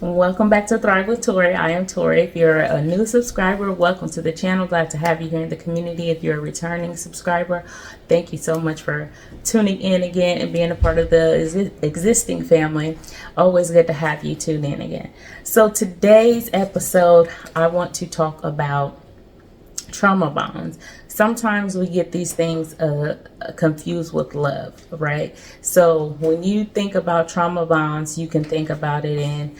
Welcome back to Thrive with Tori. I am Tori. If you're a new subscriber, welcome to the channel. Glad to have you here in the community. If you're a returning subscriber, thank you so much for tuning in again and being a part of the existing family. Always good to have you tune in again. So today's episode, I want to talk about trauma bonds. Sometimes we get these things confused with love, right? So when you think about trauma bonds, you can think about it in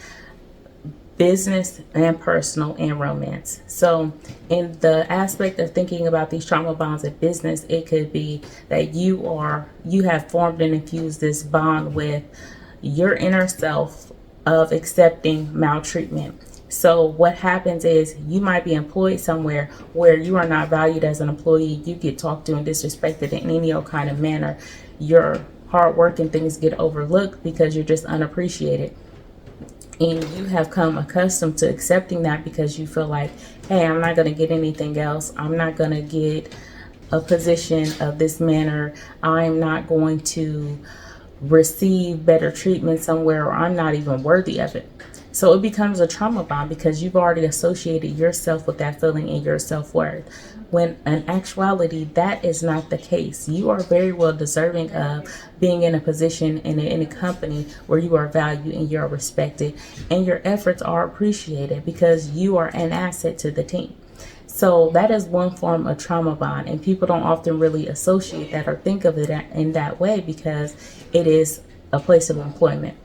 business and personal and romance. So in the aspect of thinking about these trauma bonds in business, it could be that you have formed and infused this bond with your inner self of accepting maltreatment. So what happens is you might be employed somewhere where you are not valued as an employee. You get talked to and disrespected in any old kind of manner. Your hard work and things get overlooked because you're just unappreciated. And you have come accustomed to accepting that because you feel like, hey, I'm not going to get anything else. I'm not going to get a position of this manner. I'm not going to receive better treatment somewhere, or I'm not even worthy of it. So it becomes a trauma bond because you've already associated yourself with that feeling and your self-worth. When in actuality, that is not the case. You are very well deserving of being in a position in a company where you are valued and you're respected and your efforts are appreciated because you are an asset to the team. So that is one form of trauma bond, and people don't often really associate that or think of it in that way because it is a place of employment.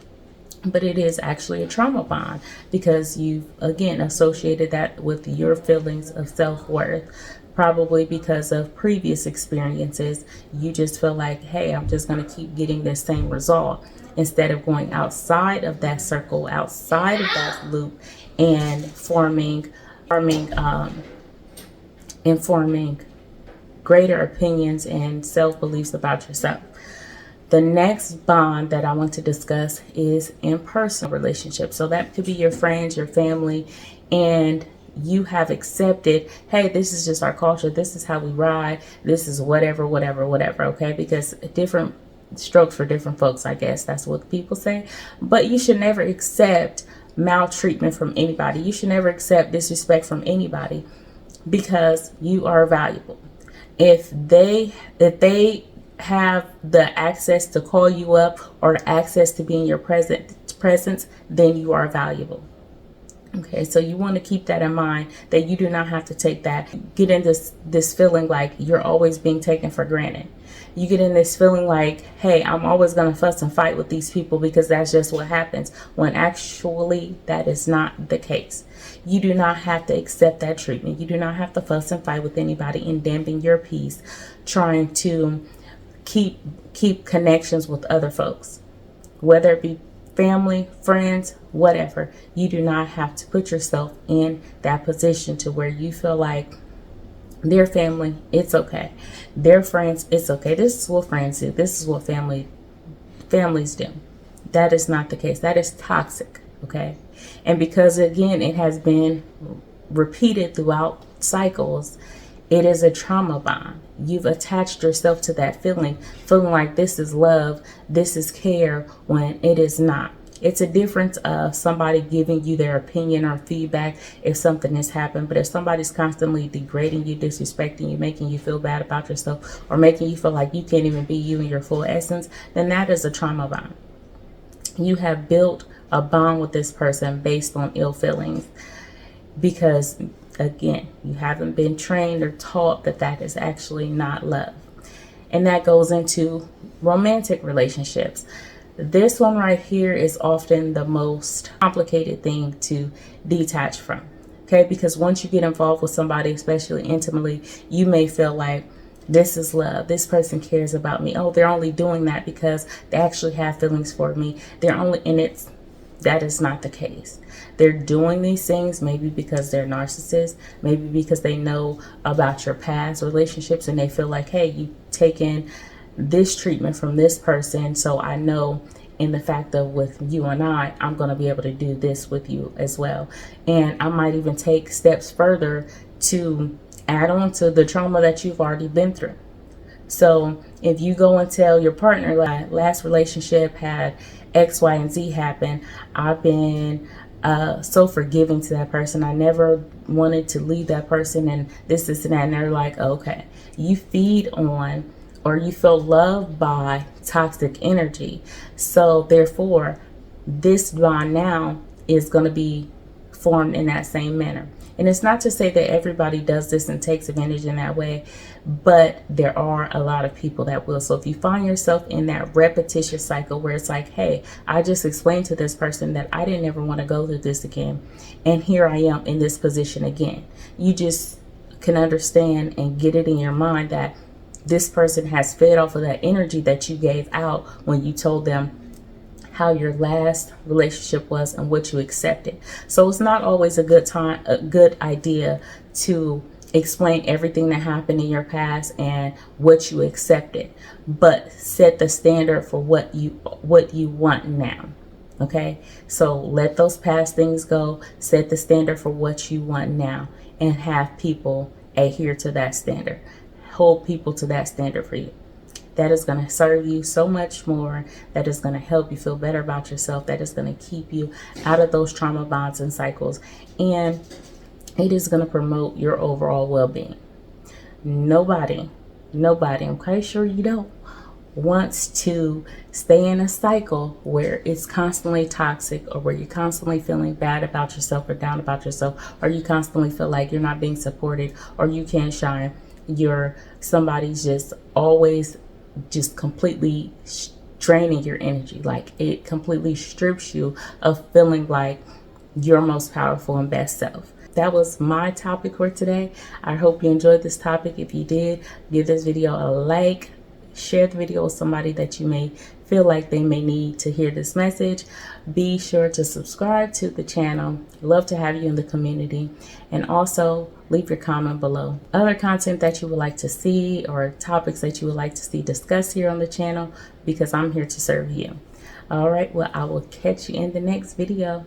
But it is actually a trauma bond because you've, again, associated that with your feelings of self-worth. Probably because of previous experiences, you just feel like, hey, I'm just going to keep getting this same result instead of going outside of that circle, outside of that loop, and informing greater opinions and self-beliefs about yourself. The next bond that I want to discuss is in personal relationships. So that could be your friends, your family, and you have accepted, hey, this is just our culture. This is how we ride. This is whatever, okay? Because different strokes for different folks, I guess that's what people say. But you should never accept maltreatment from anybody. You should never accept disrespect from anybody because you are valuable. If they have the access to call you up or access to be in your presence, then you are valuable. Okay, so you want to keep that in mind, that you do not have to get in this feeling like you're always being taken for granted. You get in this feeling like, hey, I'm always going to fuss and fight with these people because that's just what happens, when actually that is not the case. You do not have to accept that treatment. You do not have to fuss and fight with anybody and dampen your peace trying to keep connections with other folks, whether it be family, friends, whatever. You do not have to put yourself in that position to where you feel like their family, it's okay. Their friends, it's okay. This is what friends do. This is what families do. That is not the case. That is toxic, okay? And because, again, it has been repeated throughout cycles, it is a trauma bond. You've attached yourself to that feeling like this is love, this is care, when it is not. It's a difference of somebody giving you their opinion or feedback if something has happened. But if somebody's constantly degrading you, disrespecting you, making you feel bad about yourself, or making you feel like you can't even be you in your full essence, then that is a trauma bond. You have built a bond with this person based on ill feelings because, again, you haven't been trained or taught that is actually not love. And that goes into romantic relationships. This one right here is often the most complicated thing to detach from. Okay, because once you get involved with somebody, especially intimately, you may feel like this is love. This person cares about me. Oh, they're only doing that because they actually have feelings for me. That is not the case. They're doing these things maybe because they're narcissists, maybe because they know about your past relationships and they feel like, hey, you've taken this treatment from this person, so I know in the fact of with you and I'm going to be able to do this with you as well. And I might even take steps further to add on to the trauma that you've already been through. So if you go and tell your partner, like, last relationship had X, Y, and Z happen, I've been so forgiving to that person. I never wanted to leave that person and this and that. And they're like, okay, you feed on or you feel loved by toxic energy. So therefore, this bond now is going to be formed in that same manner. And it's not to say that everybody does this and takes advantage in that way, but there are a lot of people that will. So if you find yourself in that repetitious cycle where it's like, hey, I just explained to this person that I didn't ever want to go through this again, and here I am in this position again. You just can understand and get it in your mind that this person has fed off of that energy that you gave out when you told them how your last relationship was and what you accepted. So it's not always a good idea to explain everything that happened in your past and what you accepted, but set the standard for what you want now. Okay, so let those past things go, set the standard for what you want now, and have people adhere to that standard. Hold people to that standard for you. That is going to serve you so much more. That is going to help you feel better about yourself. That is going to keep you out of those trauma bonds and cycles. And it is going to promote your overall well-being. Nobody, I'm quite sure you don't, wants to stay in a cycle where it's constantly toxic, or where you're constantly feeling bad about yourself or down about yourself, or you constantly feel like you're not being supported or you can't shine. Somebody's just always just completely draining your energy. Like, it completely strips you of feeling like your most powerful and best self. That was my topic for today. I hope you enjoyed this topic. If you did, give this video a like, share the video with somebody that you may feel like they may need to hear this message. Be sure to subscribe to the channel. Love to have you in the community. And also leave your comment below. Other content that you would like to see, or topics that you would like to see discussed here on the channel, because I'm here to serve you. All right, well, I will catch you in the next video.